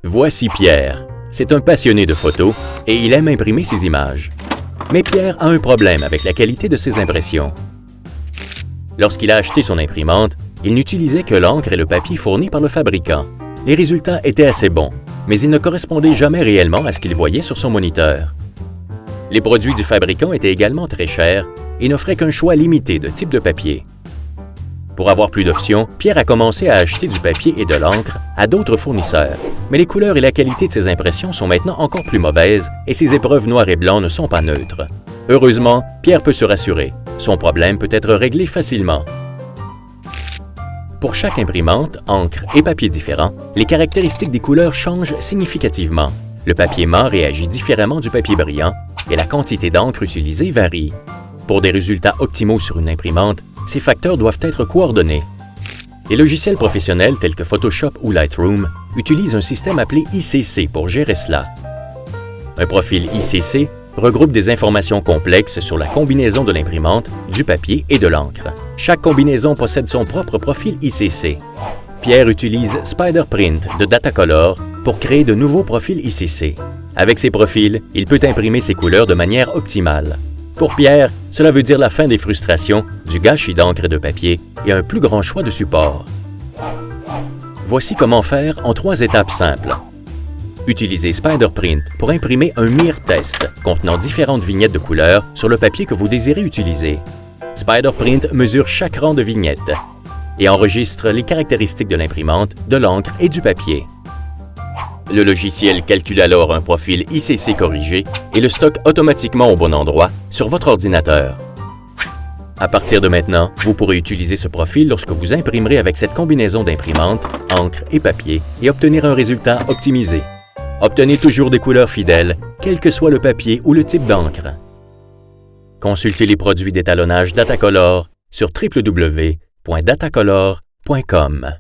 Voici Pierre. C'est un passionné de photos et il aime imprimer ses images. Mais Pierre a un problème avec la qualité de ses impressions. Lorsqu'il a acheté son imprimante, il n'utilisait que l'encre et le papier fournis par le fabricant. Les résultats étaient assez bons, mais ils ne correspondaient jamais réellement à ce qu'il voyait sur son moniteur. Les produits du fabricant étaient également très chers et n'offraient qu'un choix limité de types de papier. Pour avoir plus d'options, Pierre a commencé à acheter du papier et de l'encre à d'autres fournisseurs. Mais les couleurs et la qualité de ses impressions sont maintenant encore plus mauvaises et ses épreuves noir et blanc ne sont pas neutres. Heureusement, Pierre peut se rassurer. Son problème peut être réglé facilement. Pour chaque imprimante, encre et papier différents, les caractéristiques des couleurs changent significativement. Le papier mat réagit différemment du papier brillant et la quantité d'encre utilisée varie. Pour des résultats optimaux sur une imprimante, ces facteurs doivent être coordonnés. Les logiciels professionnels tels que Photoshop ou Lightroom utilisent un système appelé ICC pour gérer cela. Un profil ICC regroupe des informations complexes sur la combinaison de l'imprimante, du papier et de l'encre. Chaque combinaison possède son propre profil ICC. Pierre utilise SpiderPrint de Datacolor pour créer de nouveaux profils ICC. Avec ces profils, il peut imprimer ses couleurs de manière optimale. Pour Pierre, cela veut dire la fin des frustrations, du gâchis d'encre et de papier et un plus grand choix de supports. Voici comment faire en 3 étapes simples. Utilisez SpiderPrint pour imprimer un mire-test contenant différentes vignettes de couleurs sur le papier que vous désirez utiliser. SpiderPrint mesure chaque rang de vignettes et enregistre les caractéristiques de l'imprimante, de l'encre et du papier. Le logiciel calcule alors un profil ICC corrigé et le stocke automatiquement au bon endroit sur votre ordinateur. À partir de maintenant, vous pourrez utiliser ce profil lorsque vous imprimerez avec cette combinaison d'imprimantes, encre et papier et obtenir un résultat optimisé. Obtenez toujours des couleurs fidèles, quel que soit le papier ou le type d'encre. Consultez les produits d'étalonnage Datacolor sur www.datacolor.com.